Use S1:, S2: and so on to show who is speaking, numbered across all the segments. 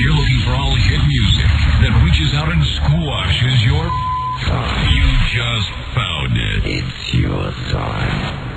S1: you're looking for all hit music that reaches out and squashes your... You just found it.
S2: It's your time.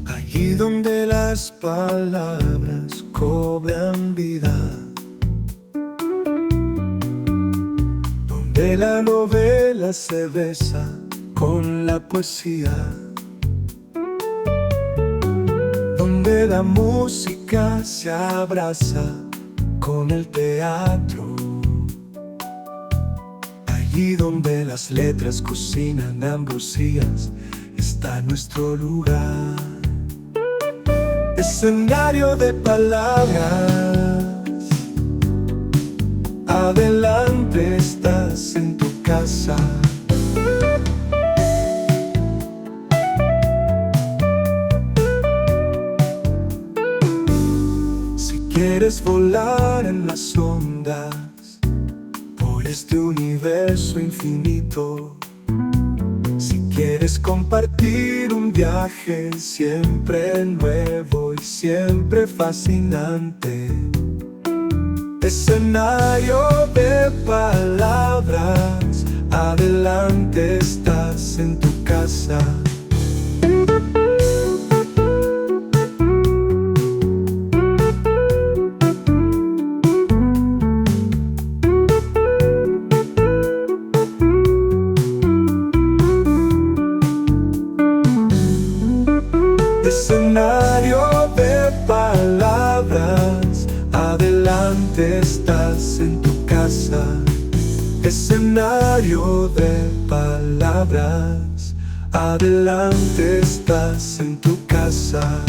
S3: Allí donde las palabras cobran vida, donde la novela se besa con la poesía, donde la música se abraza con el teatro, allí donde las letras cocinan ambrosías, está nuestro lugar. Escenario de palabras, adelante estás en tu casa. Si quieres volar en las ondas por este universo infinito, si quieres compartir un viaje siempre nuevo y siempre fascinante, escenario de palabras, adelante estás en tu casa. Escenario de palabras, adelante estás en tu casa. Escenario de palabras, adelante estás en tu casa.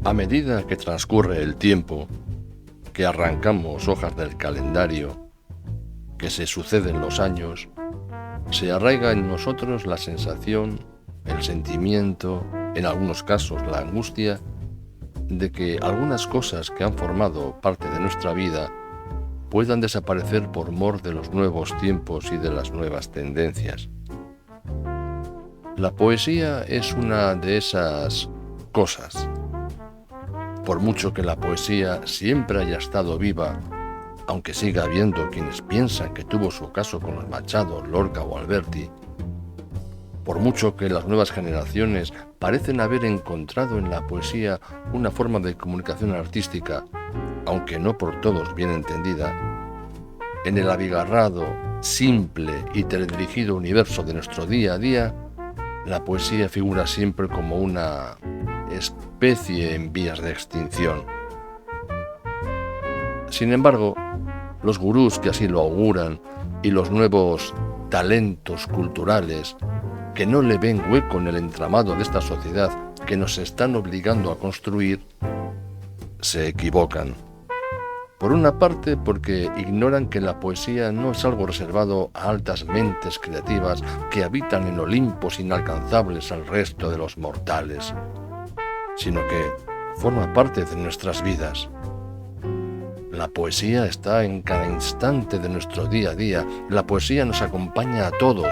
S4: A medida que transcurre el tiempo, que arrancamos hojas del calendario, que se suceden los años, se arraiga en nosotros la sensación, el sentimiento, en algunos casos la angustia, de que algunas cosas que han formado parte de nuestra vida puedan desaparecer por mor de los nuevos tiempos y de las nuevas tendencias. La poesía es una de esas cosas. Por mucho que la poesía siempre haya estado viva, aunque siga habiendo quienes piensan que tuvo su ocaso con los Machado, Lorca o Alberti, por mucho que las nuevas generaciones parecen haber encontrado en la poesía una forma de comunicación artística, aunque no por todos bien entendida, en el abigarrado, simple y teledirigido universo de nuestro día a día, la poesía figura siempre como una especie en vías de extinción. Sin embargo, los gurús que así lo auguran y los nuevos talentos culturales que no le ven hueco en el entramado de esta sociedad que nos están obligando a construir, se equivocan. Por una parte, porque ignoran que la poesía no es algo reservado a altas mentes creativas que habitan en Olimpos inalcanzables al resto de los mortales, sino que forma parte de nuestras vidas. La poesía está en cada instante de nuestro día a día. La poesía nos acompaña a todos,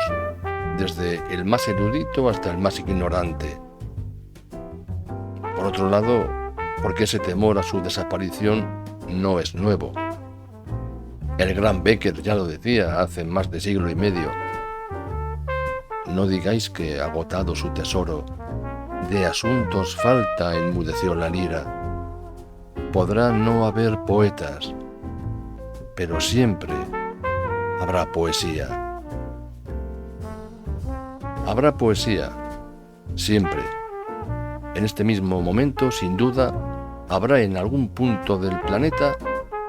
S4: desde el más erudito hasta el más ignorante. Por otro lado, porque ese temor a su desaparición no es nuevo. El gran Becker ya lo decía hace más de siglo y medio. No digáis que, agotado su tesoro, de asuntos falta enmudeció la lira. Podrá no haber poetas, pero siempre habrá poesía. Habrá poesía, siempre. En este mismo momento, sin duda, habrá en algún punto del planeta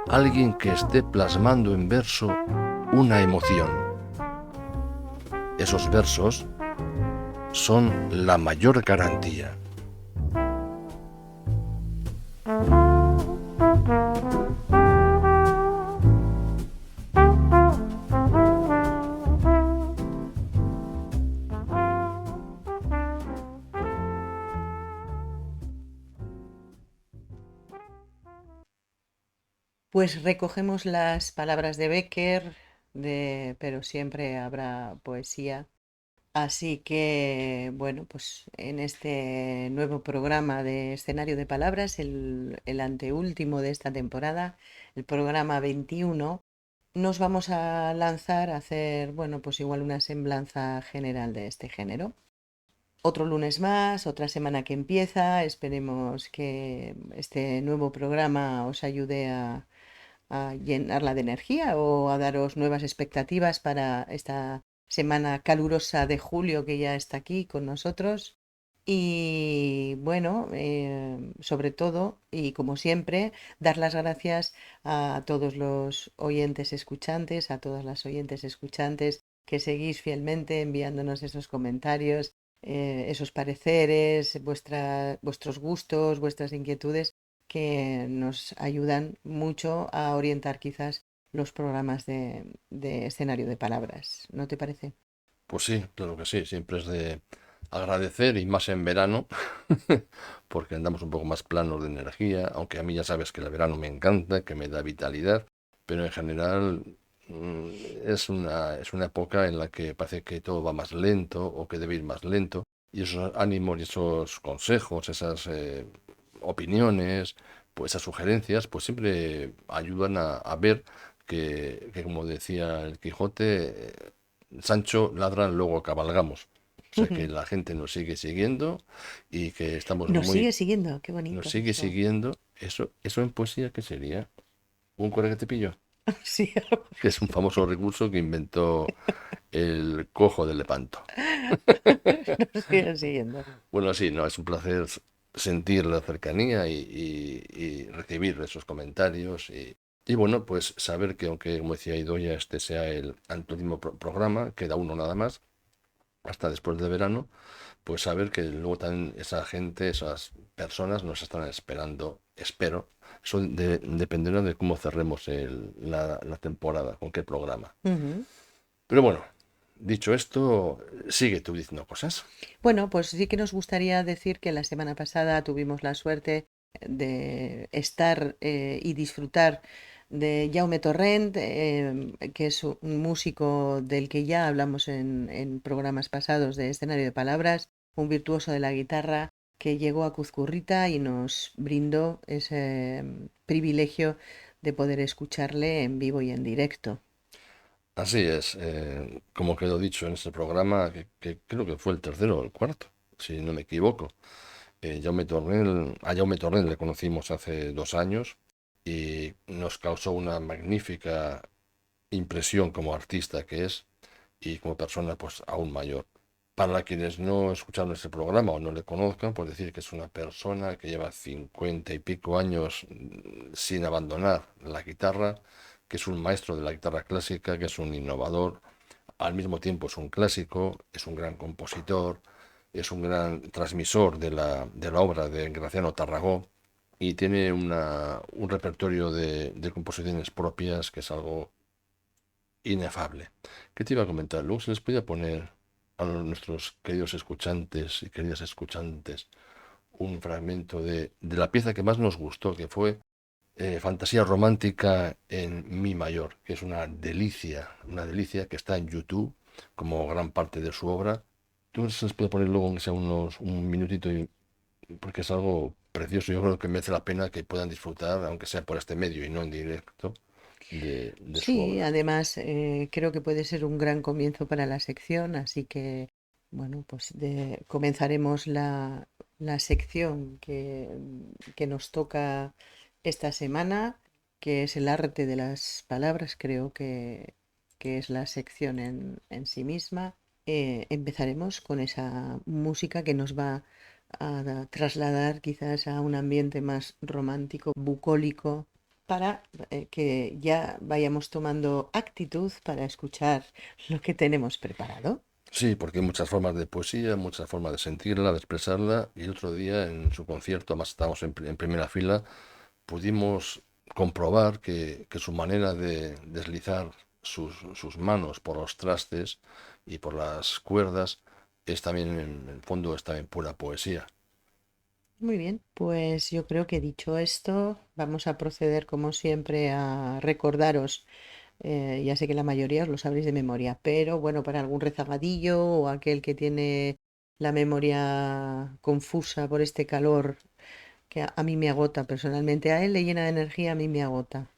S4: alguien que esté plasmando en verso una emoción. Esos versos son la mayor garantía.
S5: Pues recogemos las palabras de Becker, pero siempre habrá poesía. Así que, bueno, pues en este nuevo programa de Escenario de Palabras, el anteúltimo de esta temporada, el programa 21, nos vamos a lanzar a hacer, bueno, pues igual una semblanza general de este género. Otro lunes más, otra semana que empieza. Esperemos que este nuevo programa os ayude a llenarla de energía o a daros nuevas expectativas para esta semana calurosa de julio que ya está aquí con nosotros. Y bueno, sobre todo, y como siempre, dar las gracias a todos los oyentes escuchantes, a todas las oyentes escuchantes que seguís fielmente enviándonos esos comentarios, esos pareceres, vuestros gustos, vuestras inquietudes que nos ayudan mucho a orientar quizás los programas de escenario de palabras. ¿No te parece?
S4: Pues sí, claro que sí, siempre es de agradecer y más en verano, porque andamos un poco más planos de energía, aunque a mí ya sabes que el verano me encanta, que me da vitalidad, pero en general mm, es una época en la que parece que todo va más lento o que debe ir más lento, y esos ánimos y esos consejos, esas opiniones, pues esas sugerencias, pues siempre ayudan a ver que como decía el Quijote, Sancho ladra, luego cabalgamos. O sea que la gente nos sigue siguiendo y que estamos
S5: Nos sigue
S4: muy...
S5: siguiendo, qué
S4: Nos
S5: bonito
S4: sigue
S5: eso.
S4: siguiendo. Eso en poesía, ¿qué sería? ¿Un pillo?
S5: Sí,
S4: Que es un famoso recurso que inventó el cojo de Lepanto.
S5: nos sigue siguiendo.
S4: Bueno, sí, no, es un placer sentir la cercanía y recibir esos comentarios y bueno, pues saber que aunque, como decía Idoia, este sea el anteúltimo programa, queda uno nada más, hasta después de verano, pues saber que luego también esa gente, esas personas nos están esperando, espero. Eso dependerá de cómo cerremos la temporada, con qué programa.
S5: Ujú.
S4: Pero bueno, dicho esto, sigue tú diciendo cosas.
S5: Bueno, pues sí que nos gustaría decir que la semana pasada tuvimos la suerte de estar y disfrutar de Jaume Torrent, que es un músico del que ya hablamos en programas pasados de Escenario de Palabras, un virtuoso de la guitarra que llegó a Cuzcurrita y nos brindó ese privilegio de poder escucharle en vivo y en directo.
S4: Así es, como quedó dicho en ese programa, que creo que fue el tercero o el cuarto, si no me equivoco. A Jaume Torrent le conocimos hace 2 años y nos causó una magnífica impresión como artista que es y como persona pues aún mayor. Para quienes no escucharon ese programa o no le conozcan, pues decir que es una persona que lleva 50 y pico años sin abandonar la guitarra, que es un maestro de la guitarra clásica, que es un innovador, al mismo tiempo es un clásico, es un gran compositor, es un gran transmisor de la obra de Graciano Tarragó y tiene un repertorio de composiciones propias que es algo inefable. ¿Qué te iba a comentar? Luego se les podía poner a nuestros queridos escuchantes y queridas escuchantes un fragmento de la pieza que más nos gustó, que fue Fantasía Romántica en Mi mayor, que es una delicia que está en YouTube como gran parte de su obra. Tú se les puede poner luego, aunque sea un minutito, porque es algo precioso. Yo creo que merece la pena que puedan disfrutar, aunque sea por este medio y no en directo, de su
S5: Sí,
S4: obra.
S5: además creo que puede ser un gran comienzo para la sección, así que bueno, pues comenzaremos la sección que nos toca esta semana, que es el arte de las palabras, creo que es la sección en sí misma. empezaremos con esa música que nos va a trasladar quizás a un ambiente más romántico, bucólico, para que ya vayamos tomando actitud para escuchar lo que tenemos preparado.
S4: Sí, porque hay muchas formas de poesía, muchas formas de sentirla, de expresarla. Y el otro día en su concierto, además estábamos en primera fila, pudimos comprobar que su manera de deslizar sus manos por los trastes y por las cuerdas es también, en el fondo, es también pura poesía.
S5: Muy bien, pues yo creo que dicho esto, vamos a proceder como siempre a recordaros. Ya sé que la mayoría os lo sabréis de memoria, pero bueno, para algún rezagadillo o aquel que tiene la memoria confusa por este calor que a mí me agota personalmente, a él le llena de energía, a mí me agota.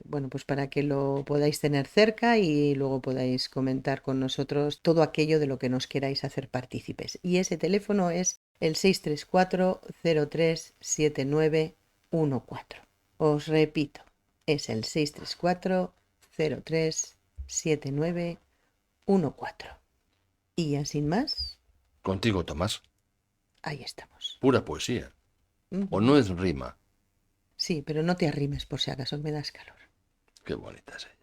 S5: Bueno, pues para que lo podáis tener cerca y luego podáis comentar con nosotros todo aquello de lo que nos queráis hacer partícipes. Y ese teléfono es el 634-037914. Os repito, es el 634-037914. Y ya sin más,
S4: Contigo, Tomás,
S5: ahí estamos.
S4: pura poesía. O
S5: Ujú.
S4: no es rima.
S5: Sí, pero no te arrimes por si acaso me das calor.
S4: Qué bonita es ella.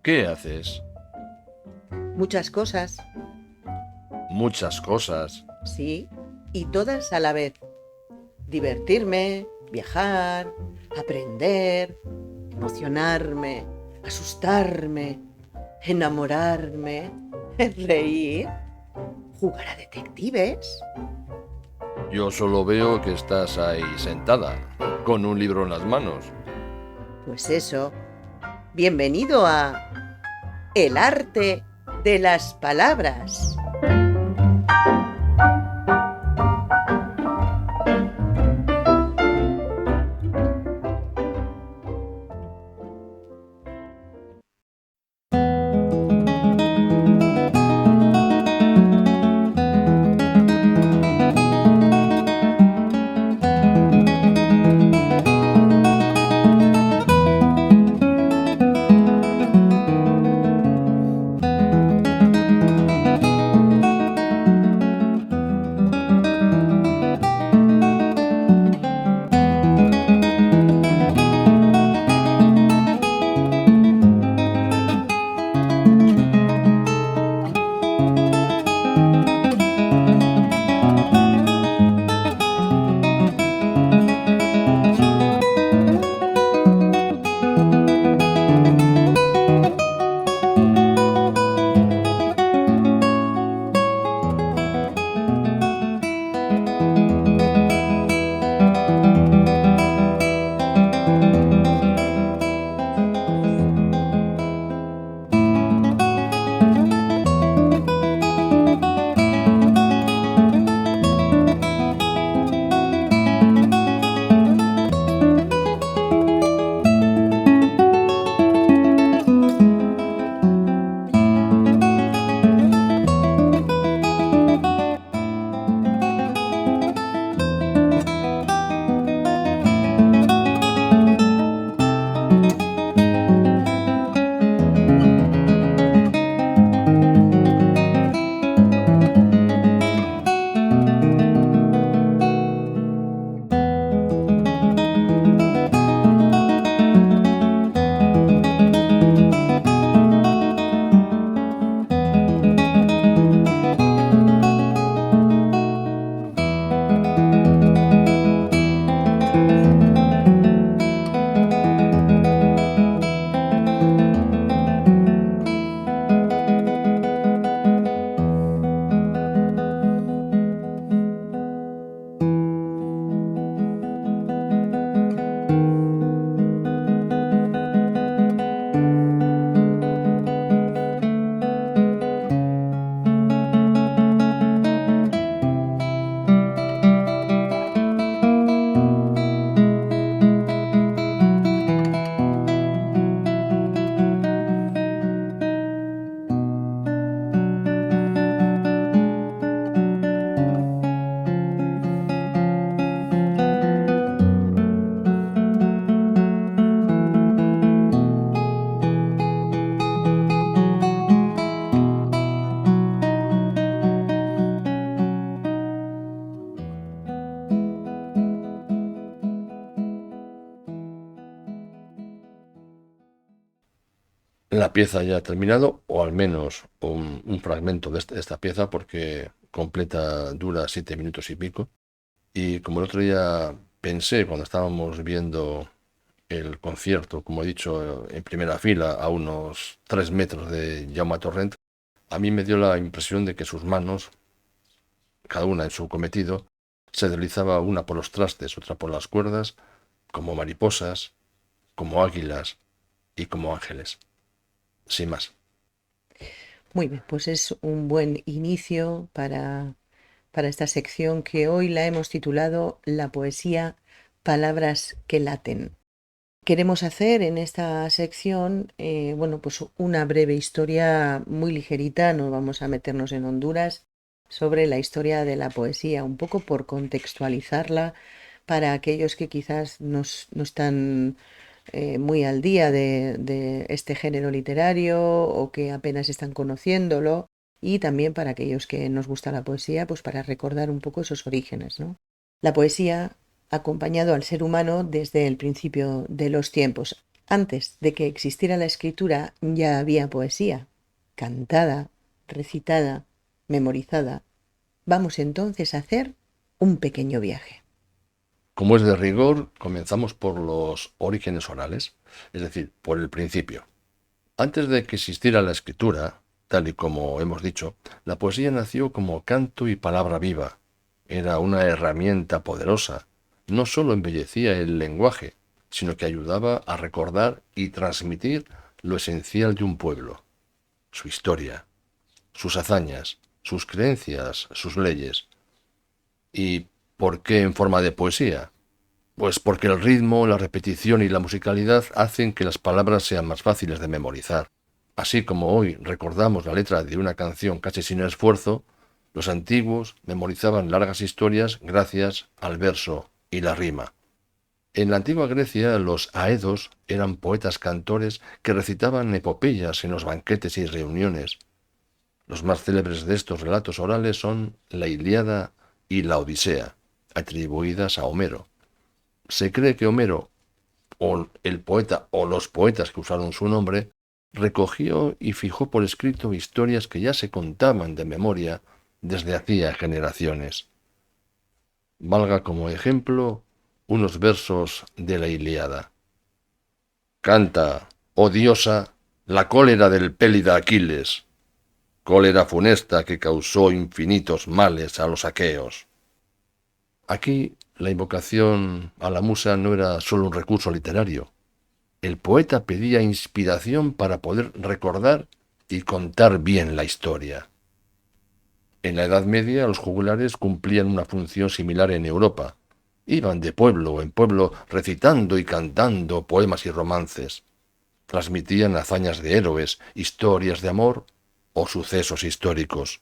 S4: ¿Qué haces?
S5: Muchas cosas,
S4: Muchas cosas.
S5: sí, y todas a la vez. Divertirme, viajar, aprender, emocionarme, asustarme, enamorarme, reír, jugar a detectives.
S4: Yo solo veo que estás ahí sentada, con un libro en las manos.
S5: Pues eso, bienvenido a El arte de las palabras.
S4: la pieza ya ha terminado, o al menos un fragmento de esta pieza, porque completa dura 7 minutos y pico. Y como el otro día pensé, cuando estábamos viendo el concierto, como he dicho, en primera fila, a unos 3 metros de Jaume Torrent, a mí me dio la impresión de que sus manos, cada una en su cometido, se deslizaba una por los trastes, otra por las cuerdas, como mariposas, como águilas y como ángeles. Sin más.
S5: Muy bien, pues es un buen inicio para esta sección que hoy la hemos titulado La poesía, palabras que laten. Queremos hacer en esta sección, bueno, pues una breve historia muy ligerita, no vamos a meternos en Honduras, sobre la historia de la poesía, un poco por contextualizarla para aquellos que quizás no están muy al día de este género literario o que apenas están conociéndolo, y también para aquellos que nos gusta la poesía, pues para recordar un poco esos orígenes, ¿no? La poesía ha acompañado al ser humano desde el principio de los tiempos. Antes de que existiera la escritura ya había poesía, cantada, recitada, memorizada. Vamos entonces a hacer un pequeño viaje.
S4: Como es de rigor, comenzamos por los orígenes orales, es decir, por el principio. Antes de que existiera la escritura, tal y como hemos dicho, la poesía nació como canto y palabra viva. Era una herramienta poderosa. No solo embellecía el lenguaje, sino que ayudaba a recordar y transmitir lo esencial de un pueblo, su historia, sus hazañas, sus creencias, sus leyes. ¿Y por qué en forma de poesía? Pues porque el ritmo, la repetición y la musicalidad hacen que las palabras sean más fáciles de memorizar. Así como hoy recordamos la letra de una canción casi sin esfuerzo, los antiguos memorizaban largas historias gracias al verso y la rima. En la antigua Grecia, los aedos eran poetas cantores que recitaban epopeyas en los banquetes y reuniones. Los más célebres de estos relatos orales son la Ilíada y la Odisea, atribuidas a Homero. Se cree que Homero, o el poeta o los poetas que usaron su nombre, recogió y fijó por escrito historias que ya se contaban de memoria desde hacía generaciones. Valga como ejemplo unos versos de la Ilíada. Canta, oh diosa, la cólera del pélida Aquiles, cólera funesta que causó infinitos males a los aqueos. Aquí la invocación a la musa no era solo un recurso literario. El poeta pedía inspiración para poder recordar y contar bien la historia. En la Edad Media los juglares cumplían una función similar en Europa. Iban de pueblo en pueblo recitando y cantando poemas y romances. Transmitían hazañas de héroes, historias de amor o sucesos históricos.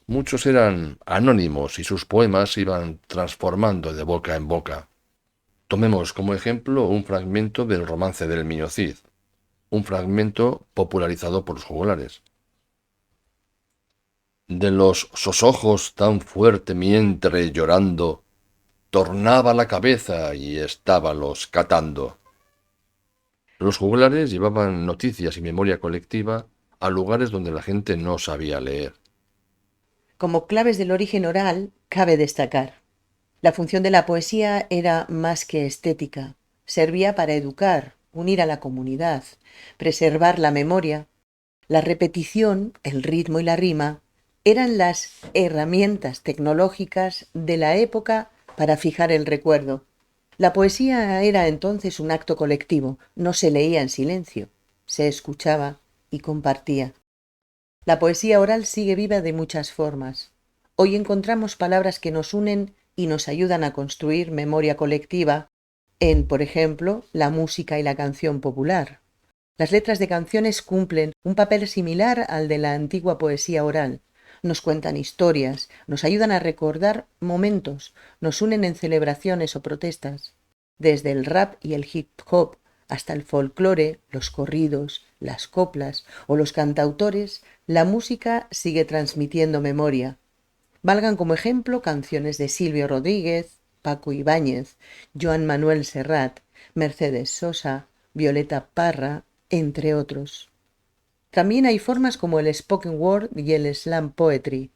S4: Muchos eran anónimos y sus poemas se iban transformando de boca en boca. Tomemos como ejemplo un fragmento del romance del Miño Cid, un fragmento popularizado por los juglares. De los sosojos tan fuerte mientre llorando, tornaba la cabeza y estábalos catando. Los juglares llevaban noticias y memoria colectiva a lugares donde la gente no sabía leer.
S5: Como claves del origen oral, cabe destacar: la función de la poesía era más que estética, servía para educar, unir a la comunidad, preservar la memoria. La repetición, el ritmo y la rima eran las herramientas tecnológicas de la época para fijar el recuerdo. La poesía era entonces un acto colectivo, no se leía en silencio, se escuchaba y compartía. La poesía oral sigue viva de muchas formas. Hoy encontramos palabras que nos unen y nos ayudan a construir memoria colectiva en, por ejemplo, la música y la canción popular. Las letras de canciones cumplen un papel similar al de la antigua poesía oral. Nos cuentan historias, nos ayudan a recordar momentos, nos unen en celebraciones o protestas. Desde el rap y el hip hop hasta el folclore, los corridos, las coplas o los cantautores, la música sigue transmitiendo memoria. Valgan como ejemplo canciones de Silvio Rodríguez, Paco Ibáñez, Joan Manuel Serrat, Mercedes Sosa, Violeta Parra, entre otros. También hay formas como el spoken word y el slam poetry.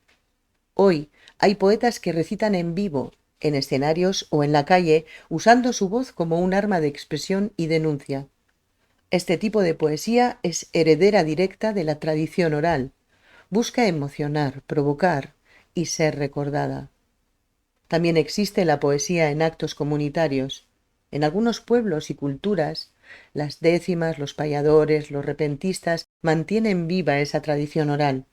S5: Hoy hay poetas que recitan en vivo, en escenarios o en la calle, usando su voz como un arma de expresión y denuncia. Este tipo de poesía es heredera directa de la tradición oral. Busca emocionar, provocar y ser recordada. También existe la poesía en actos comunitarios. En algunos pueblos y culturas, las décimas, los payadores, los repentistas mantienen viva esa tradición oral.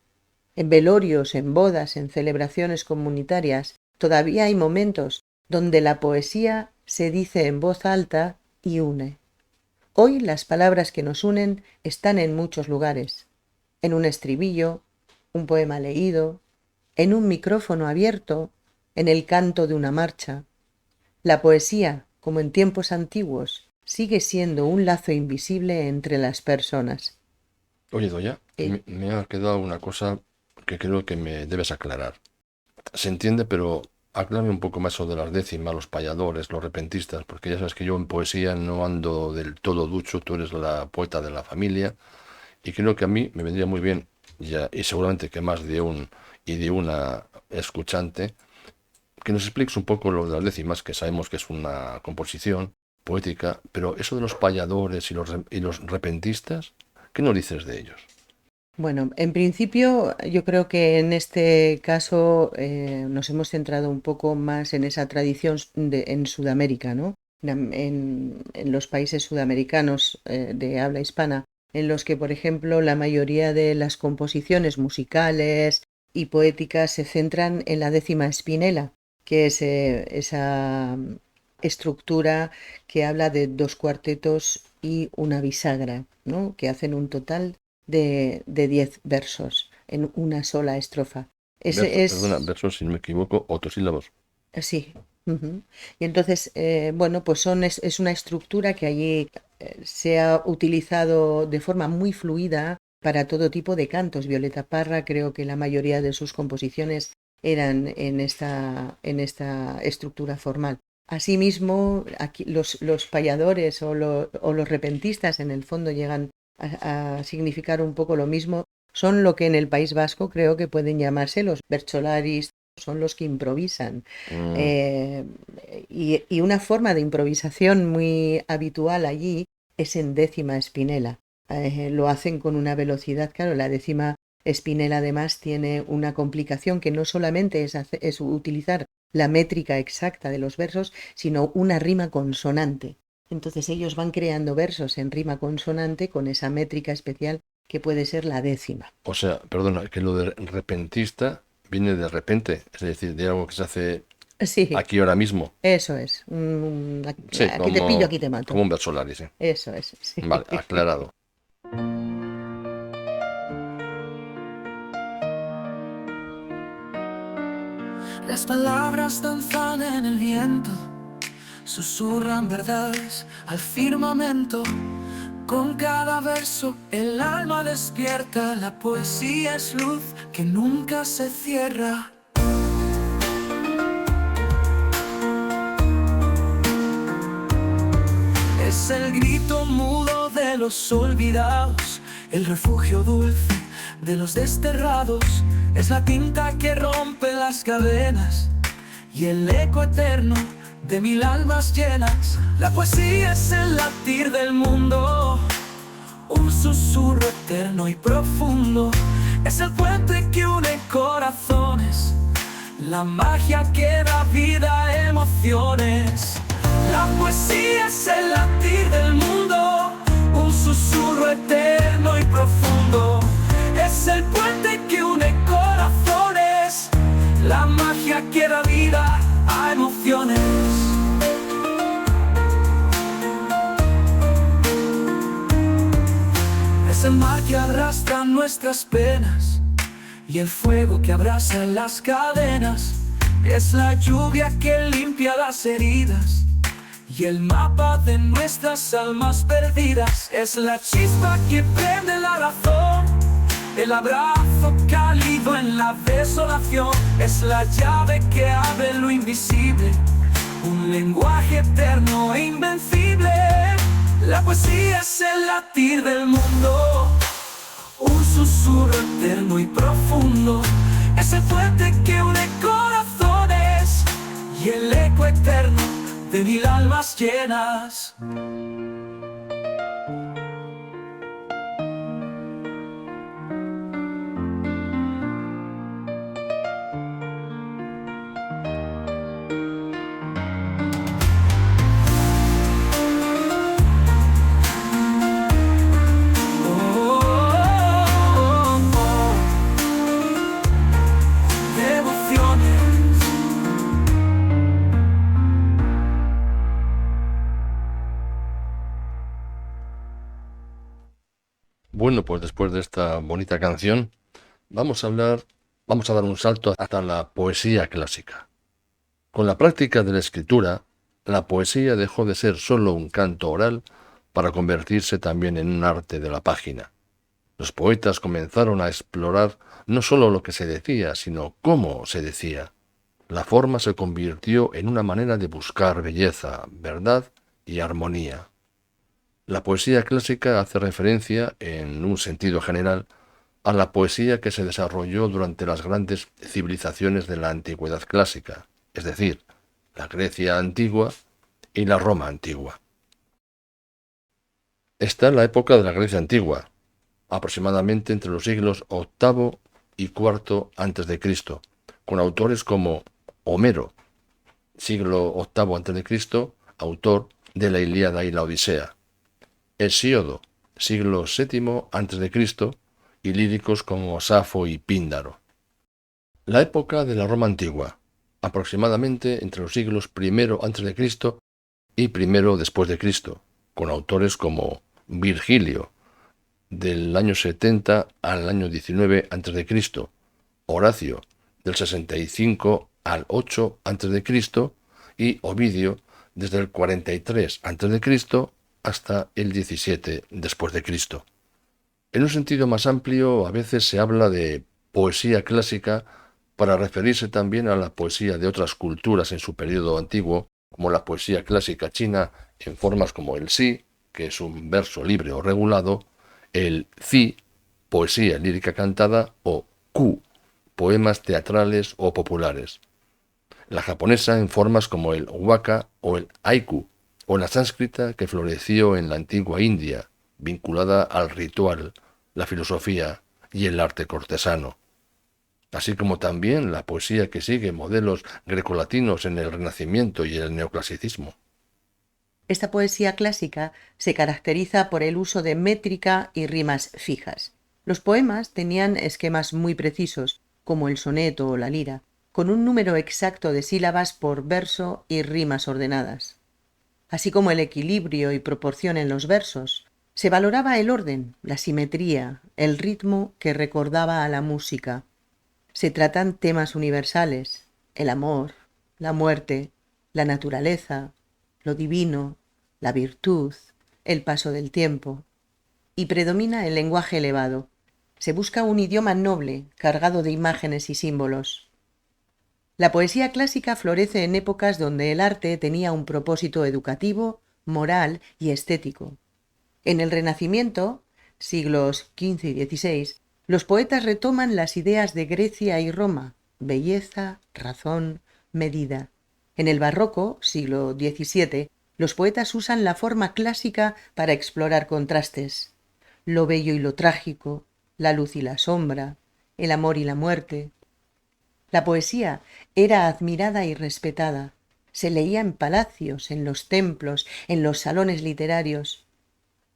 S5: En velorios, en bodas, en celebraciones comunitarias, todavía hay momentos donde la poesía se dice en voz alta y une. Hoy las palabras que nos unen están en muchos lugares. En un estribillo, un poema leído, en un micrófono abierto, en el canto de una marcha. La poesía, como en tiempos antiguos, sigue siendo un lazo invisible entre las personas.
S4: Oye, Doya, me ha quedado una cosa que creo que me debes aclarar. Se entiende, pero aclárame un poco más sobre las décimas, los payadores, los repentistas, porque ya sabes que yo en poesía no ando del todo ducho, tú eres la poeta de la familia, y creo que a mí me vendría muy bien, ya, y seguramente que más de un y de una escuchante, que nos expliques un poco lo de las décimas, que sabemos que es una composición poética, pero eso de los payadores y los repentistas, ¿qué nos dices de ellos?
S5: Bueno, en principio yo creo que en este caso nos hemos centrado un poco más en esa tradición en Sudamérica, ¿no? En los países sudamericanos de habla hispana, en los que, por ejemplo, la mayoría de las composiciones musicales y poéticas se centran en la décima espinela, que es esa estructura que habla de 2 cuartetos y una bisagra, ¿no? Que hacen un total de 10 versos en una sola estrofa.
S4: Perdona, versos, si no me equivoco, autosílabos.
S5: Sí. Uh-huh. Y entonces, bueno, pues es una estructura que allí se ha utilizado de forma muy fluida para todo tipo de cantos. Violeta Parra, creo que la mayoría de sus composiciones eran en esta estructura formal. Asimismo, aquí los payadores o los repentistas en el fondo llegan a significar un poco lo mismo. Son lo que en el País Vasco creo que pueden llamarse los bertsolaris, son los que improvisan. Y una forma de improvisación muy habitual allí es en décima espinela. Lo hacen con una velocidad, claro, la décima espinela además tiene una complicación que no solamente es utilizar la métrica exacta de los versos, sino una rima consonante. Entonces ellos van creando versos en rima consonante con esa métrica especial que puede ser la décima.
S4: O sea, perdona, que lo de repentista viene de repente, es decir, de algo que se hace aquí ahora mismo.
S5: Eso es.
S4: Sí,
S5: aquí te pillo, aquí te mato.
S4: Como un versolaris, sí.
S5: Eso es, sí.
S4: Vale, aclarado.
S6: Las palabras danzan en el viento, susurran verdades al firmamento. Con cada verso el alma despierta, la poesía es luz que nunca se cierra. Es el grito mudo de los olvidados, el refugio dulce de los desterrados. Es la tinta que rompe las cadenas y el eco eterno de 1000 almas llenas. La poesía es el latir del mundo, un susurro eterno y profundo. Es el puente que une corazones, la magia que da vida a emociones. La poesía es el latir del mundo, un susurro eterno y profundo. Es el puente que une corazones, la magia que da vida a emociones. Es el mar que arrastra nuestras penas y el fuego que abraza las cadenas. Es la lluvia que limpia las heridas y el mapa de nuestras almas perdidas. Es la chispa que prende la razón, el abrazo cálido en la desolación. Es la llave que abre lo invisible, un lenguaje eterno e invencible. La poesía es el latir del mundo, un susurro eterno y profundo, ese fuerte que une corazones y el eco eterno de 1000 almas llenas.
S4: Bueno, pues después de esta bonita canción, vamos a dar un salto hasta la poesía clásica. Con la práctica de la escritura, la poesía dejó de ser solo un canto oral para convertirse también en un arte de la página. Los poetas comenzaron a explorar no solo lo que se decía, sino cómo se decía. La forma se convirtió en una manera de buscar belleza, verdad y armonía. La poesía clásica hace referencia, en un sentido general, a la poesía que se desarrolló durante las grandes civilizaciones de la antigüedad clásica, es decir, la Grecia antigua y la Roma antigua. Está en la época de la Grecia antigua, aproximadamente entre los siglos VIII y IV a.C., con autores como Homero, siglo VIII a.C., autor de la Ilíada y la Odisea, Hesíodo, siglo VII a.C., y líricos como Safo y Píndaro. La época de la Roma antigua, aproximadamente entre los siglos I a.C. y I después de Cristo, con autores como Virgilio, del año 70 al año 19 a.C., Horacio, del 65 al 8 a.C., y Ovidio, desde el 43 a.C. hasta el 17 después de Cristo. En un sentido más amplio, a veces se habla de poesía clásica para referirse también a la poesía de otras culturas en su periodo antiguo, como la poesía clásica china en formas como el si, que es un verso libre o regulado, el zi, poesía lírica cantada, o ku, poemas teatrales o populares. La japonesa en formas como el waka o el haiku, o la sánscrita que floreció en la antigua India, vinculada al ritual, la filosofía y el arte cortesano, así como también la poesía que sigue modelos grecolatinos en el Renacimiento y el neoclasicismo.
S5: Esta poesía clásica se caracteriza por el uso de métrica y rimas fijas. Los poemas tenían esquemas muy precisos, como el soneto o la lira, con un número exacto de sílabas por verso y rimas ordenadas. Así como el equilibrio y proporción en los versos, se valoraba el orden, la simetría, el ritmo que recordaba a la música. Se tratan temas universales: el amor, la muerte, la naturaleza, lo divino, la virtud, el paso del tiempo. Y predomina el lenguaje elevado. Se busca un idioma noble, cargado de imágenes y símbolos. La poesía clásica florece en épocas donde el arte tenía un propósito educativo, moral y estético. En el Renacimiento, siglos XV y XVI, los poetas retoman las ideas de Grecia y Roma: belleza, razón, medida. En el Barroco, siglo XVII, los poetas usan la forma clásica para explorar contrastes: lo bello y lo trágico, la luz y la sombra, el amor y la muerte. La poesía era admirada y respetada. Se leía en palacios, en los templos, en los salones literarios.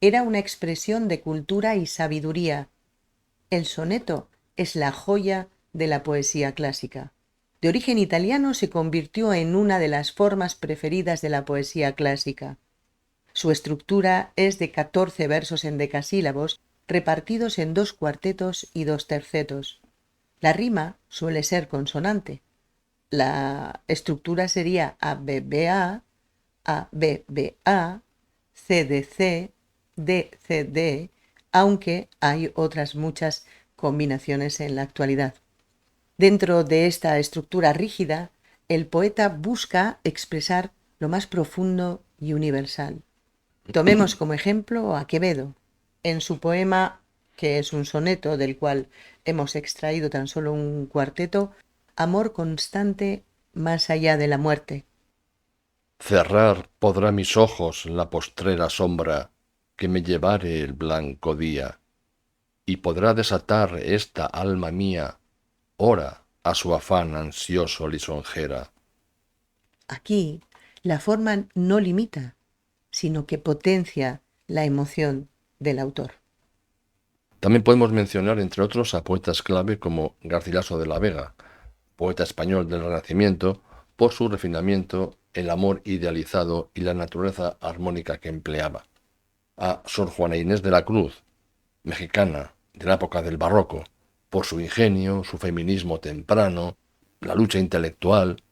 S5: Era una expresión de cultura y sabiduría. El soneto es la joya de la poesía clásica. De origen italiano, se convirtió en una de las formas preferidas de la poesía clásica. Su estructura es de 14 versos en decasílabos, repartidos en 2 cuartetos y 2 tercetos. La rima suele ser consonante. La estructura sería ABBA, ABBA, CDC, DCD, aunque hay otras muchas combinaciones en la actualidad. Dentro de esta estructura rígida, el poeta busca expresar lo más profundo y universal. Tomemos como ejemplo a Quevedo. En su poema que es un soneto del cual hemos extraído tan solo un cuarteto, amor constante más allá de la muerte.
S4: Cerrar podrá mis ojos la postrera sombra que me llevare el blanco día, y podrá desatar esta alma mía, ora a su afán ansioso lisonjera.
S5: Aquí la forma no limita, sino que potencia la emoción del autor.
S4: También podemos mencionar, entre otros, a poetas clave como Garcilaso de la Vega, poeta español del Renacimiento, por su refinamiento, el amor idealizado y la naturaleza armónica que empleaba. A Sor Juana Inés de la Cruz, mexicana de la época del Barroco, por su ingenio, su feminismo temprano, la lucha intelectual.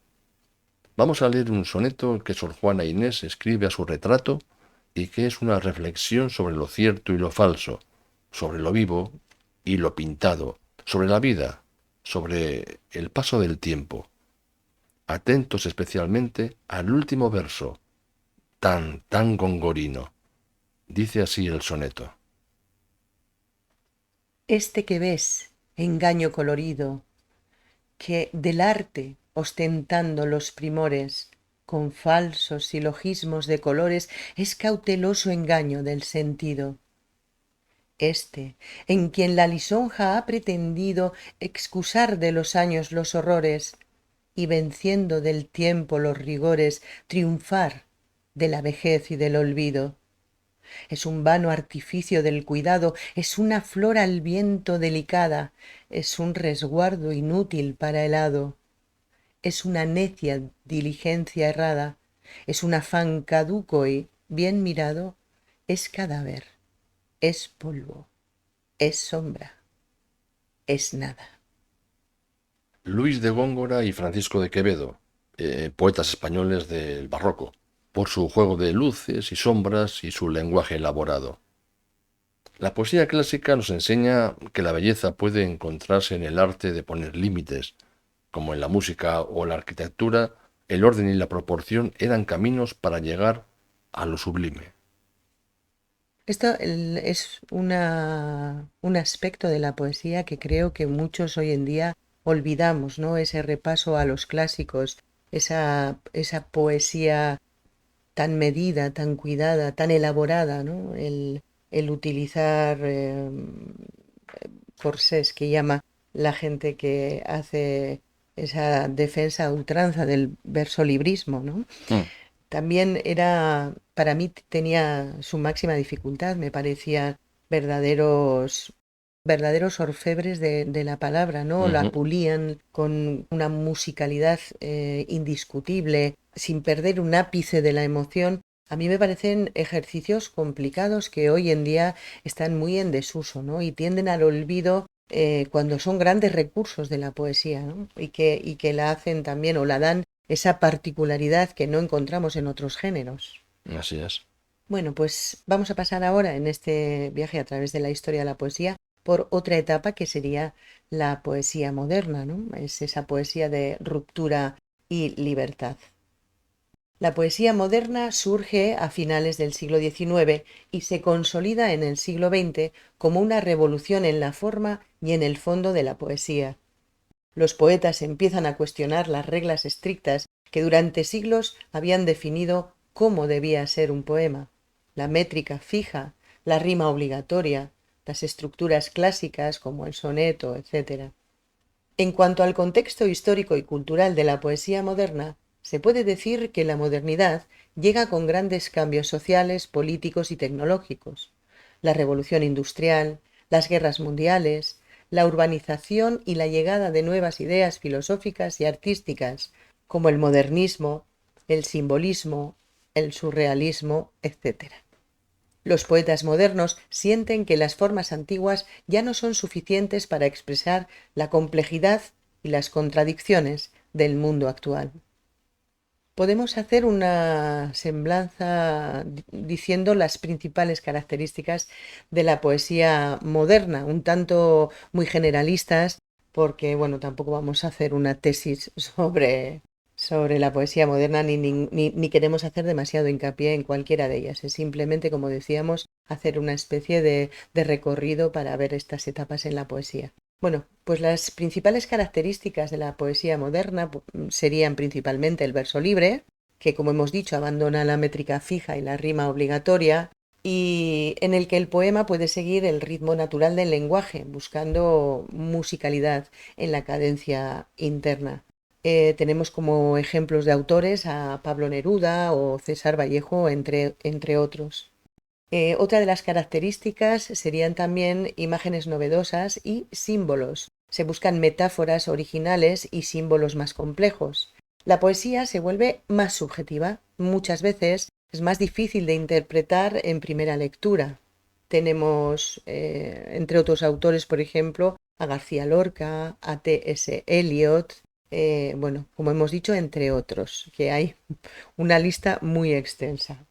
S4: Vamos a leer un soneto que Sor Juana Inés escribe a su retrato y que es una reflexión sobre lo cierto y lo falso, sobre lo vivo y lo pintado, sobre la vida, sobre el paso del tiempo. Atentos especialmente al último verso, tan gongorino. Dice así el soneto.
S5: Este que ves, engaño colorido, que del arte, ostentando los primores, con falsos silogismos de colores, es cauteloso engaño del sentido. Este, en quien la lisonja ha pretendido excusar de los años los horrores, y venciendo del tiempo los rigores, triunfar de la vejez y del olvido. Es un vano artificio del cuidado, es una flor al viento delicada, es un resguardo inútil para el hado, es una necia diligencia errada, es un afán caduco y, bien mirado, es cadáver, es polvo, es sombra, es nada.
S4: Luis de Góngora y Francisco de Quevedo, poetas españoles del Barroco, por su juego de luces y sombras y su lenguaje elaborado. La poesía clásica nos enseña que la belleza puede encontrarse en el arte de poner límites, como en la música o la arquitectura, el orden y la proporción eran caminos para llegar a lo sublime.
S5: Esto es un aspecto de la poesía que creo que muchos hoy en día olvidamos, ¿no? Ese repaso a los clásicos, esa poesía tan medida, tan cuidada, tan elaborada, ¿no? El utilizar corsés que llama la gente que hace esa defensa a ultranza del versolibrismo, ¿no?
S4: Mm.
S5: También para mí tenía su máxima dificultad, me parecían verdaderos orfebres de la palabra, ¿no? La
S4: Ujú.
S5: pulían con una musicalidad indiscutible, sin perder un ápice de la emoción. A mí me parecen ejercicios complicados que hoy en día están muy en desuso, ¿no? Y tienden al olvido cuando son grandes recursos de la poesía, ¿no? Y que la hacen también o la dan esa particularidad que no encontramos en otros géneros.
S4: Así es.
S5: Bueno, pues vamos a pasar ahora en este viaje a través de la historia de la poesía por otra etapa que sería la poesía moderna, ¿no? Es esa poesía de ruptura y libertad. La poesía moderna surge a finales del siglo XIX y se consolida en el siglo XX como una revolución en la forma y en el fondo de la poesía. Los poetas empiezan a cuestionar las reglas estrictas que durante siglos habían definido cómo debía ser un poema: la métrica fija, la rima obligatoria, las estructuras clásicas como el soneto, etc. En cuanto al contexto histórico y cultural de la poesía moderna, se puede decir que la modernidad llega con grandes cambios sociales, políticos y tecnológicos. La revolución industrial, las guerras mundiales, la urbanización y la llegada de nuevas ideas filosóficas y artísticas, como el modernismo, el simbolismo, el surrealismo, etc. Los poetas modernos sienten que las formas antiguas ya no son suficientes para expresar la complejidad y las contradicciones del mundo actual. Podemos hacer una semblanza diciendo las principales características de la poesía moderna, un tanto muy generalistas, porque bueno, tampoco vamos a hacer una tesis sobre sobre la poesía moderna ni queremos hacer demasiado hincapié en cualquiera de ellas. Es simplemente, como decíamos, hacer una especie de recorrido para ver estas etapas en la poesía. Bueno, pues las principales características de la poesía moderna serían principalmente el verso libre, que como hemos dicho abandona la métrica fija y la rima obligatoria, y en el que el poema puede seguir el ritmo natural del lenguaje, buscando musicalidad en la cadencia interna. Tenemos como ejemplos de autores a Pablo Neruda o César Vallejo, entre otros. Otra de las características serían también imágenes novedosas y símbolos. Se buscan metáforas originales y símbolos más complejos. La poesía se vuelve más subjetiva. Muchas veces es más difícil de interpretar en primera lectura. Tenemos, entre otros autores, por ejemplo, a García Lorca, a T.S. Eliot, bueno, como hemos dicho, entre otros, que hay una lista muy extensa.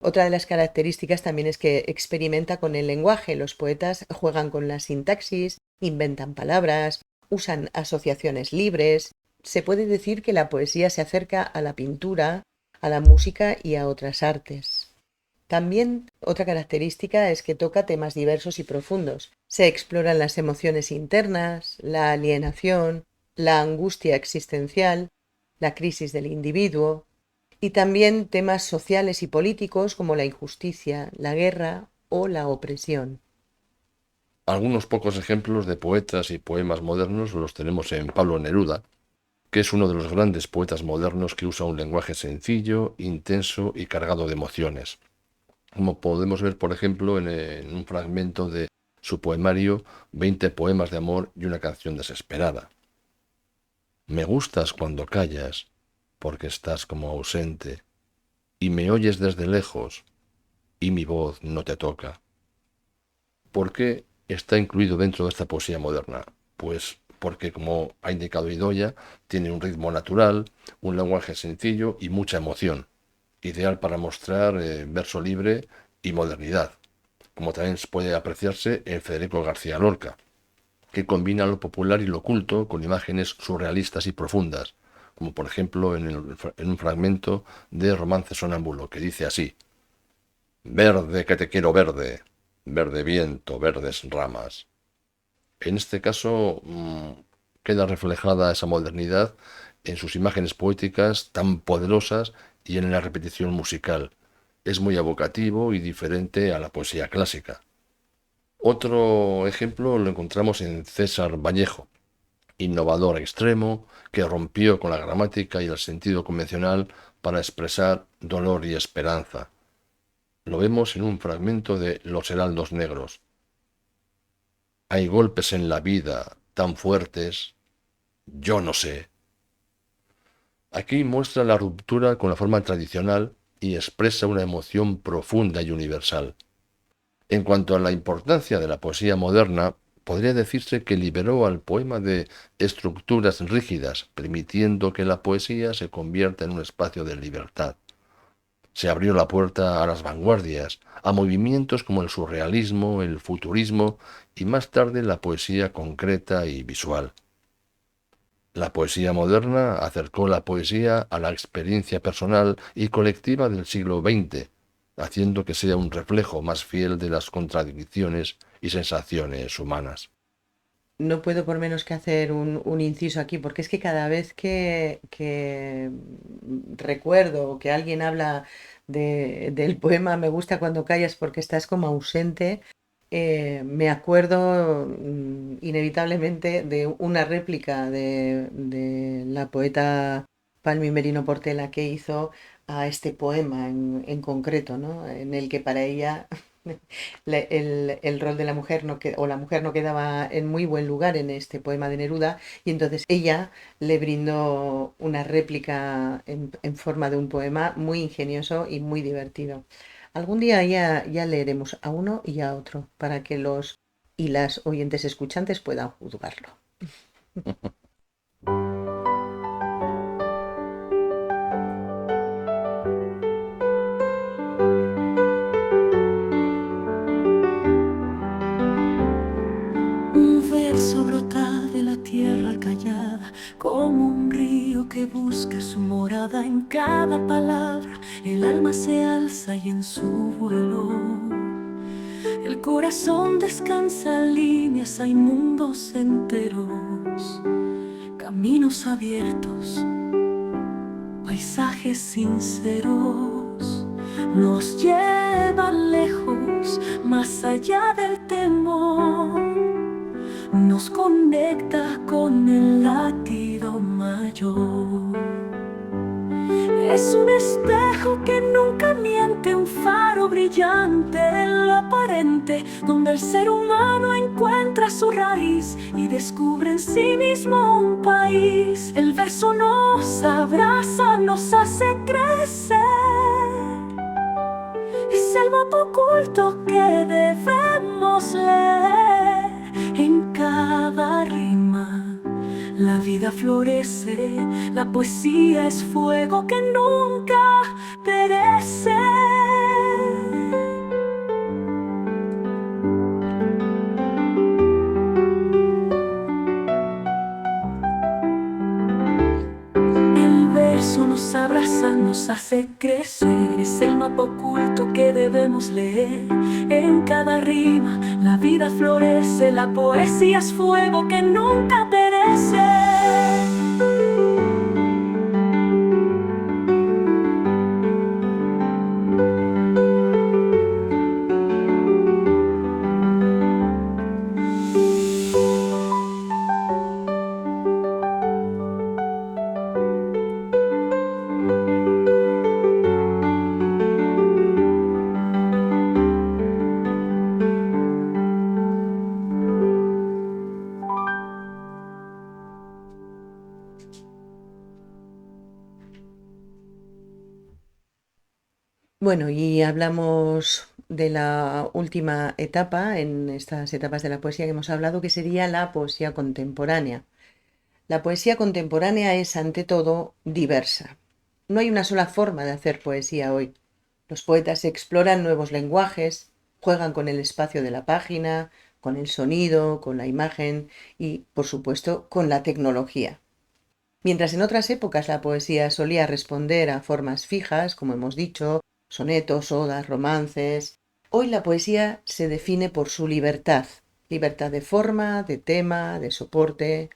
S5: Otra de las características también es que experimenta con el lenguaje. Los poetas juegan con la sintaxis, inventan palabras, usan asociaciones libres. Se puede decir que la poesía se acerca a la pintura, a la música y a otras artes. También otra característica es que toca temas diversos y profundos. Se exploran las emociones internas, la alienación, la angustia existencial, la crisis del individuo, y también temas sociales y políticos como la injusticia, la guerra o la opresión.
S4: Algunos pocos ejemplos de poetas y poemas modernos los tenemos en Pablo Neruda, que es uno de los grandes poetas modernos que usa un lenguaje sencillo, intenso y cargado de emociones. Como podemos ver, por ejemplo, en un fragmento de su poemario 20 poemas de amor y una canción desesperada. Me gustas cuando callas, porque estás como ausente, y me oyes desde lejos, y mi voz no te toca. ¿Por qué está incluido dentro de esta poesía moderna? Pues porque, como ha indicado Idoia, tiene un ritmo natural, un lenguaje sencillo y mucha emoción, ideal para mostrar verso libre y modernidad, como también puede apreciarse en Federico García Lorca, que combina lo popular y lo culto con imágenes surrealistas y profundas, como por ejemplo en un fragmento de Romance sonámbulo, que dice así: Verde que te quiero verde, verde viento, verdes ramas. En este caso queda reflejada esa modernidad en sus imágenes poéticas tan poderosas y en la repetición musical. Es muy evocativo y diferente a la poesía clásica. Otro ejemplo lo encontramos en César Vallejo, innovador extremo que rompió con la gramática y el sentido convencional para expresar dolor y esperanza. Lo vemos en un fragmento de Los Heraldos Negros. Hay golpes en la vida tan fuertes, yo no sé. Aquí muestra la ruptura con la forma tradicional y expresa una emoción profunda y universal. En cuanto a la importancia de la poesía moderna, podría decirse que liberó al poema de estructuras rígidas, permitiendo que la poesía se convierta en un espacio de libertad. Se abrió la puerta a las vanguardias, a movimientos como el surrealismo, el futurismo y más tarde la poesía concreta y visual. La poesía moderna acercó la poesía a la experiencia personal y colectiva del siglo XX, haciendo que sea un reflejo más fiel de las contradicciones y sensaciones humanas.
S5: No puedo por menos que hacer un inciso aquí, porque es que cada vez que recuerdo que alguien habla del poema Me gusta cuando callas porque estás como ausente, me acuerdo inevitablemente de una réplica de la poeta Palmi Merino Portela que hizo a este poema en concreto, ¿no? En el que para ella el rol de la mujer o la mujer no quedaba en muy buen lugar en este poema de Neruda, y entonces ella le brindó una réplica en forma de un poema muy ingenioso y muy divertido. Algún día ya leeremos a uno y a otro para que los y las oyentes escuchantes puedan juzgarlo.
S6: Un verso brota de la tierra estar callada, como un río que busca su morada en cada palabra. El alma se alza y en su vuelo el corazón descansa, líneas, hay mundos enteros, caminos abiertos, paisajes sinceros, nos llevan lejos, más allá del temor, nos conecta con el latido mayor. Es un espejo que nunca miente, un faro brillante en lo aparente, donde el ser humano encuentra su raíz y descubre en sí mismo un país. El verso nos abraza, nos hace crecer. Es el mapa oculto que debemos leer en cada rima. La vida florece, la poesía es fuego que nunca perece. El verso nos abraza, nos hace crecer. Es el mapa oculto que debemos leer en cada rima. La vida florece, la poesía es fuego que nunca perece.
S5: Bueno, y hablamos de la última etapa en estas etapas de la poesía que hemos hablado, que sería la poesía contemporánea. La poesía contemporánea es, ante todo, diversa. No hay una sola forma de hacer poesía hoy. Los poetas exploran nuevos lenguajes, juegan con el espacio de la página, con el sonido, con la imagen y, por supuesto, con la tecnología. Mientras en otras épocas la poesía solía responder a formas fijas, como hemos dicho, sonetos, odas, romances, hoy la poesía se define por su libertad, libertad de forma, de tema, de soporte.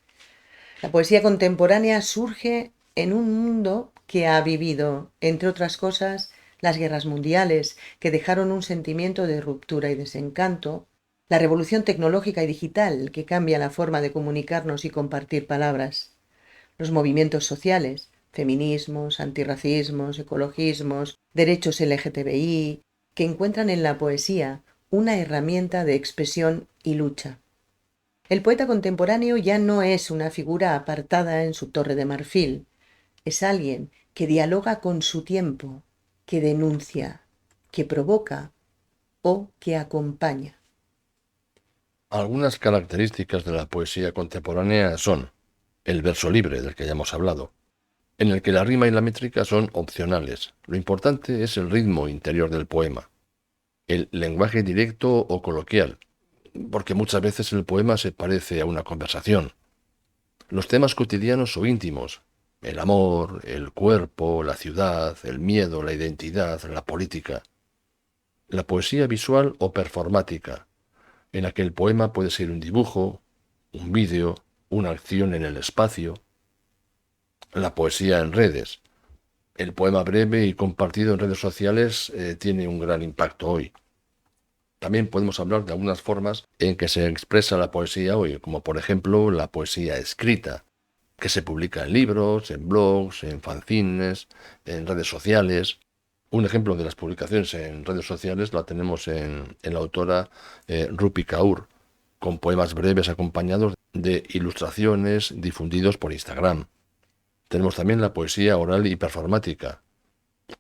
S5: La poesía contemporánea surge en un mundo que ha vivido, entre otras cosas, las guerras mundiales, que dejaron un sentimiento de ruptura y desencanto, la revolución tecnológica y digital, que cambia la forma de comunicarnos y compartir palabras, los movimientos sociales, feminismos, antirracismos, ecologismos, derechos LGTBI, que encuentran en la poesía una herramienta de expresión y lucha. El poeta contemporáneo ya no es una figura apartada en su torre de marfil, es alguien que dialoga con su tiempo, que denuncia, que provoca o que acompaña.
S4: Algunas características de la poesía contemporánea son el verso libre, del que ya hemos hablado, en el que la rima y la métrica son opcionales. Lo importante es el ritmo interior del poema, el lenguaje directo o coloquial, porque muchas veces el poema se parece a una conversación. Los temas cotidianos o íntimos, el amor, el cuerpo, la ciudad, el miedo, la identidad, la política. La poesía visual o performática, en la que el poema puede ser un dibujo, un vídeo, una acción en el espacio. La poesía en redes. El poema breve y compartido en redes sociales tiene un gran impacto hoy. También podemos hablar de algunas formas en que se expresa la poesía hoy, como por ejemplo la poesía escrita, que se publica en libros, en blogs, en fanzines, en redes sociales. Un ejemplo de las publicaciones en redes sociales la tenemos en la autora Rupi Kaur, con poemas breves acompañados de ilustraciones difundidos por Instagram. Tenemos también la poesía oral y performática.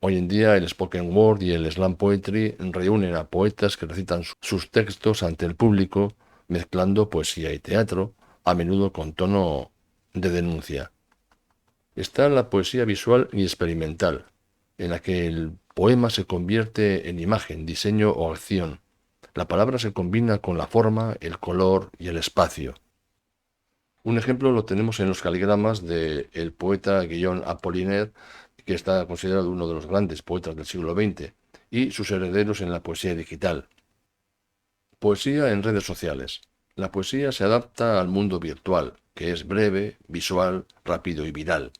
S4: Hoy en día el spoken word y el slam poetry reúnen a poetas que recitan sus textos ante el público, mezclando poesía y teatro, a menudo con tono de denuncia. Está la poesía visual y experimental, en la que el poema se convierte en imagen, diseño o acción. La palabra se combina con la forma, el color y el espacio. Un ejemplo lo tenemos en los caligramas del poeta Guillaume Apollinaire, que está considerado uno de los grandes poetas del siglo XX, y sus herederos en la poesía digital. Poesía en redes sociales. La poesía se adapta al mundo virtual, que es breve, visual, rápido y viral.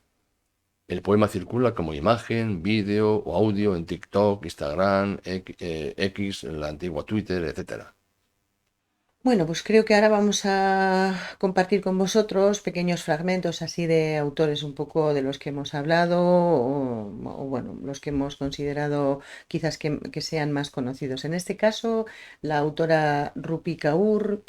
S4: El poema circula como imagen, vídeo o audio en TikTok, Instagram, X, la antigua Twitter, etc.
S5: Bueno, pues creo que ahora vamos a compartir con vosotros pequeños fragmentos así de autores un poco de los que hemos hablado o, bueno, los que hemos considerado quizás que sean más conocidos. En este caso, la autora Rupi Kaur,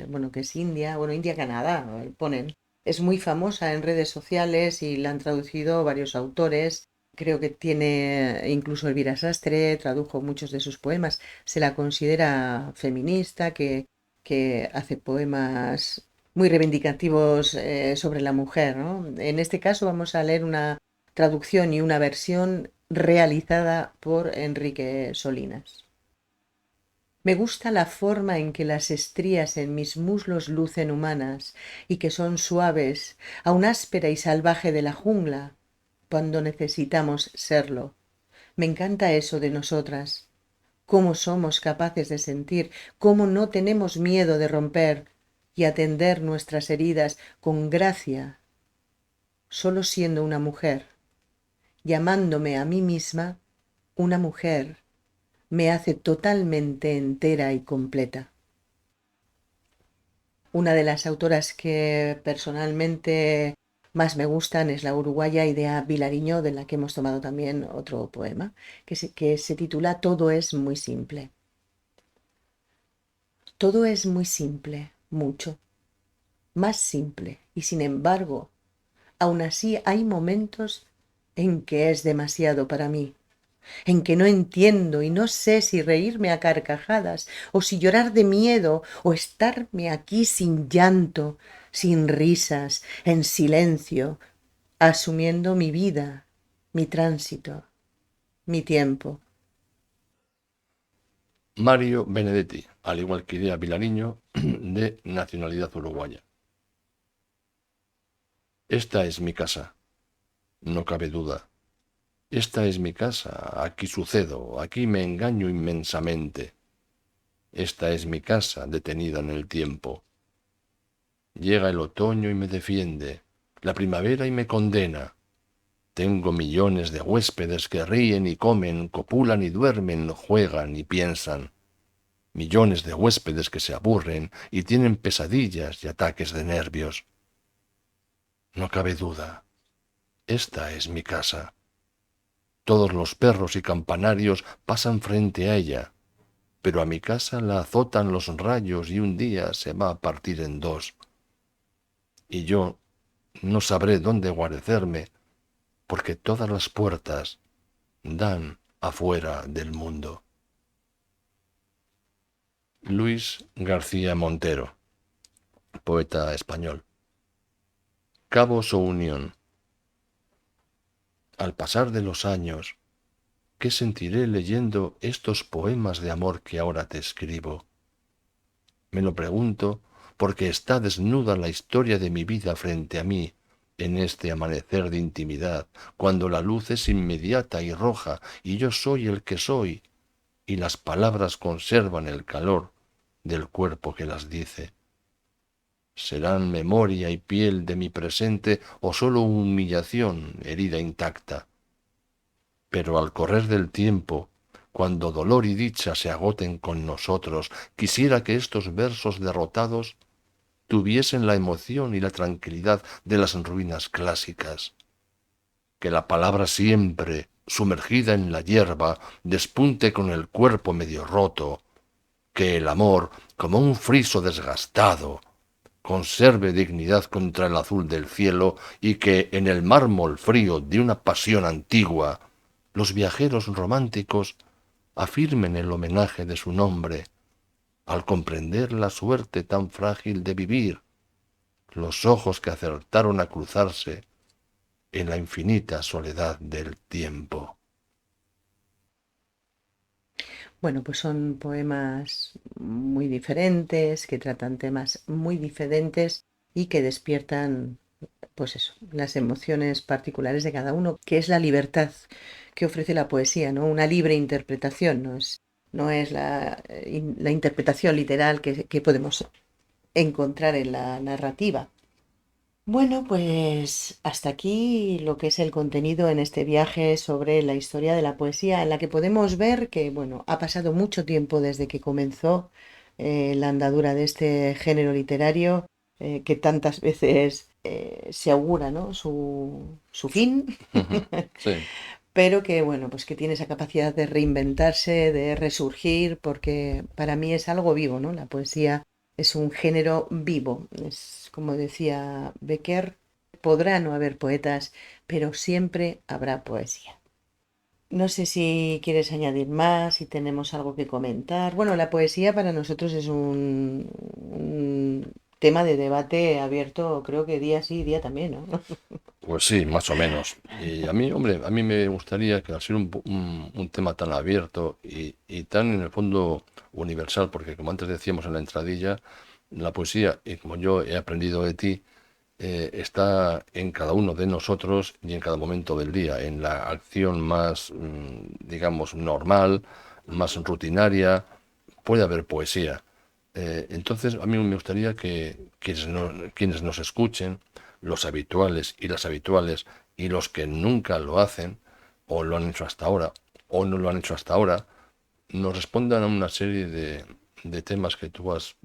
S5: bueno, que es India, bueno, India-Canadá, ponen, es muy famosa en redes sociales y la han traducido varios autores. Creo que tiene incluso Elvira Sastre, tradujo muchos de sus poemas. Se la considera feminista, que hace poemas muy reivindicativos sobre la mujer, ¿no? En este caso vamos a leer una traducción y una versión realizada por Enrique Solinas. Me gusta la forma en que las estrías en mis muslos lucen humanas y que son suaves, aun áspera y salvaje de la jungla, cuando necesitamos serlo. Me encanta eso de nosotras. Cómo somos capaces de sentir, cómo no tenemos miedo de romper y atender nuestras heridas con gracia, solo siendo una mujer, llamándome a mí misma una mujer, me hace totalmente entera y completa. Una de las autoras que personalmente más me gustan es la uruguaya Idea Vilariño, de la que hemos tomado también otro poema, que se titula Todo es muy simple. Todo es muy simple, mucho, más simple, y sin embargo, aún así hay momentos en que es demasiado para mí, en que no entiendo y no sé si reírme a carcajadas o si llorar de miedo o estarme aquí sin llanto, sin risas, en silencio, asumiendo mi vida, mi tránsito, mi tiempo.
S4: Mario Benedetti, al igual que Idea Vilariño, de nacionalidad uruguaya. Esta es mi casa, no cabe duda. Esta es mi casa, aquí sucedo, aquí me engaño inmensamente. Esta es mi casa detenida en el tiempo. Llega el otoño y me defiende, la primavera y me condena. Tengo millones de huéspedes que ríen y comen, copulan y duermen, juegan y piensan. Millones de huéspedes que se aburren y tienen pesadillas y ataques de nervios. No cabe duda, esta es mi casa. Todos los perros y campanarios pasan frente a ella, pero a mi casa la azotan los rayos y un día se va a partir en dos. Y yo no sabré dónde guarecerme, porque todas las puertas dan afuera del mundo. Luis García Montero, poeta español. Cabos o Unión. Al pasar de los años, ¿qué sentiré leyendo estos poemas de amor que ahora te escribo? Me lo pregunto porque está desnuda la historia de mi vida frente a mí en este amanecer de intimidad, cuando la luz es inmediata y roja y yo soy el que soy, y las palabras conservan el calor del cuerpo que las dice. ¿Serán memoria y piel de mi presente o sólo humillación, herida intacta? Pero al correr del tiempo, cuando dolor y dicha se agoten con nosotros, quisiera que estos versos derrotados tuviesen la emoción y la tranquilidad de las ruinas clásicas. Que la palabra siempre, sumergida en la hierba, despunte con el cuerpo medio roto. Que el amor, como un friso desgastado, conserve dignidad contra el azul del cielo y que en el mármol frío de una pasión antigua los viajeros románticos afirmen el homenaje de su nombre al comprender la suerte tan frágil de vivir, los ojos que acertaron a cruzarse en la infinita soledad del tiempo.
S5: Bueno, pues son poemas muy diferentes, que tratan temas muy diferentes y que despiertan, pues eso, las emociones particulares de cada uno, que es la libertad que ofrece la poesía, ¿no? Una libre interpretación, no es la interpretación literal que podemos encontrar en la narrativa. Bueno, pues hasta aquí lo que es el contenido en este viaje sobre la historia de la poesía, en la que podemos ver que, bueno, ha pasado mucho tiempo desde que comenzó la andadura de este género literario, que tantas veces se augura, ¿no? su fin,
S4: Sí,
S5: pero que, bueno, pues que tiene esa capacidad de reinventarse, de resurgir, porque para mí es algo vivo, ¿no? La poesía es un género vivo. Es como decía Becker, podrá no haber poetas, pero siempre habrá poesía. No sé si quieres añadir más, si tenemos algo que comentar. Bueno, la poesía para nosotros es un tema de debate abierto, creo que día sí, día también, ¿no?
S4: pues sí, más o menos. Y a mí, hombre, a mí me gustaría que al ser un tema tan abierto y tan en el fondo universal, porque como antes decíamos en la entradilla, la poesía, y como yo he aprendido de ti, está en cada uno de nosotros y en cada momento del día, en la acción más, digamos, normal, más rutinaria, puede haber poesía. Entonces, a mí me gustaría que quienes nos escuchen, los habituales y las habituales, y los que nunca lo hacen, o lo han hecho hasta ahora, o no lo han hecho hasta ahora, nos respondan a una serie de temas que tú has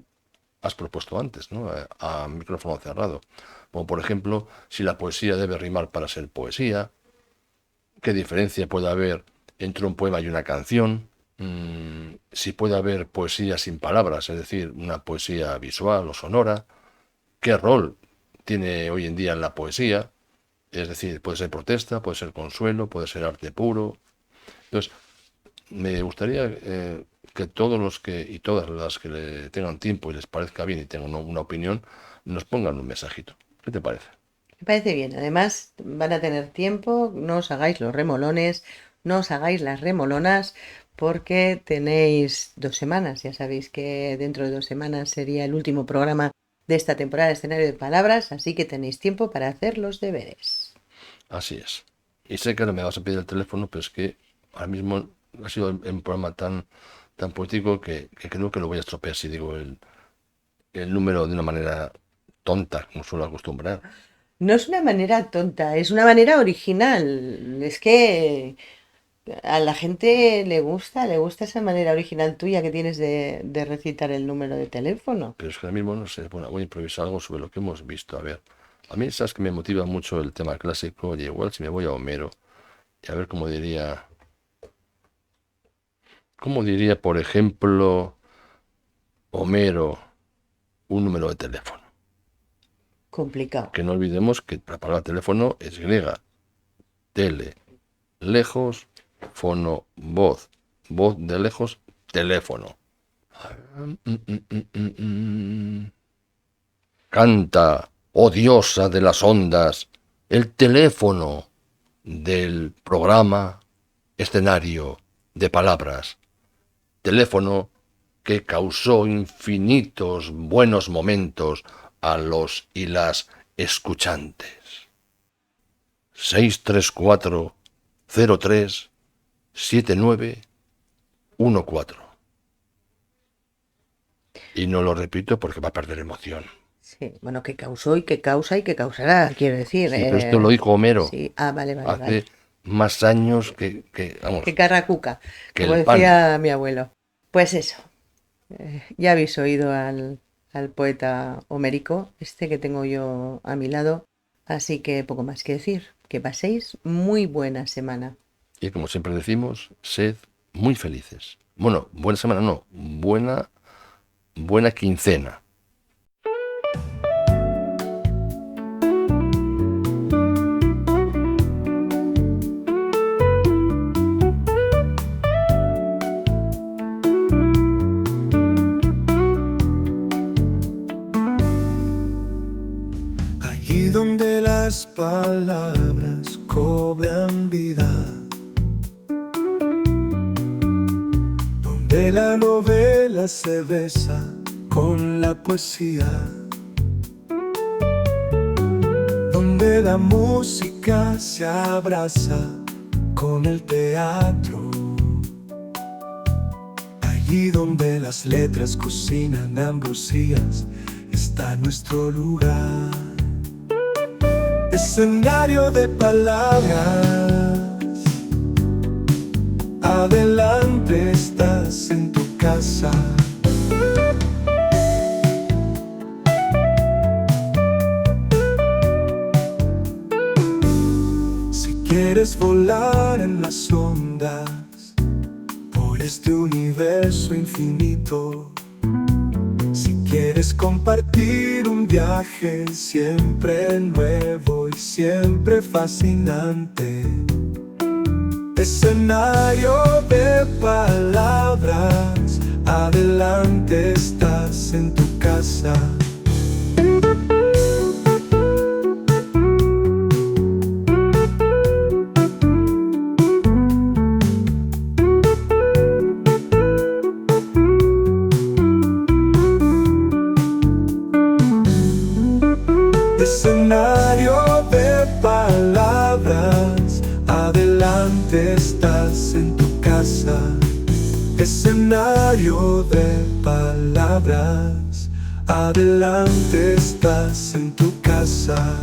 S4: propuesto antes, ¿no? A micrófono cerrado. Como por ejemplo, si la poesía debe rimar para ser poesía, qué diferencia puede haber entre un poema y una canción, si puede haber poesía sin palabras, es decir, una poesía visual o sonora, qué rol tiene hoy en día en la poesía, es decir, puede ser protesta, puede ser consuelo, puede ser arte puro. Entonces, me gustaría que todos los que y todas las que le tengan tiempo y les parezca bien y tengan una opinión, nos pongan un mensajito. ¿Qué te parece?
S5: Me parece bien. Además, van a tener tiempo, no os hagáis los remolones, no os hagáis las remolonas, porque tenéis 2 semanas. Ya sabéis que dentro de 2 semanas sería el último programa de esta temporada de Escenario de Palabras, así que tenéis tiempo para hacer los deberes.
S4: Así es. Y sé que ahora me vas a pedir el teléfono, pero es que ahora mismo ha sido un programa tan poético que creo que lo voy a estropear si digo el número de una manera tonta, como suelo acostumbrar.
S5: No es una manera tonta, es una manera original. Es que a la gente le gusta esa manera original tuya que tienes de recitar el número de teléfono.
S4: Pero es que ahora mismo no sé, bueno, voy a improvisar algo sobre lo que hemos visto. A ver, a mí sabes que me motiva mucho el tema clásico, y igual si me voy a Homero, y a ver cómo diría, por ejemplo, Homero, un número de teléfono.
S5: Complicado.
S4: Que no olvidemos que la palabra teléfono es griega. Tele, lejos, fono, voz. Voz de lejos, teléfono. Canta, oh diosa de las ondas, el teléfono del programa Escenario de Palabras. Teléfono que causó infinitos buenos momentos a los y las escuchantes. 634 03 7914. Y no lo repito porque va a perder emoción.
S5: Sí, bueno, que causó y que causa y que causará, quiero decir.
S4: Sí, pero esto lo dijo Homero.
S5: Sí, vale,
S4: Hace más años vamos,
S5: que carracuca,
S4: que
S5: como
S4: el pan.
S5: decía mi abuelo. Pues eso, ya habéis oído al poeta homérico, este que tengo yo a mi lado, así que poco más que decir. Que paséis muy buena semana.
S4: Y como siempre decimos, sed muy felices. Bueno, buena semana no, buena quincena.
S3: Allí donde las palabras cobran vida, donde la novela se besa con la poesía, donde la música se abraza con el teatro, allí donde las letras cocinan ambrosías, está nuestro lugar. Escenario de palabras, adelante estás en tu casa. Si quieres volar en las ondas por este universo infinito, si quieres compartir un viaje siempre nuevo y siempre fascinante, escenario de palabras, adelante estás en tu casa. Escenario de palabras, adelante estás en tu casa. Escenario de palabras, adelante estás en tu casa.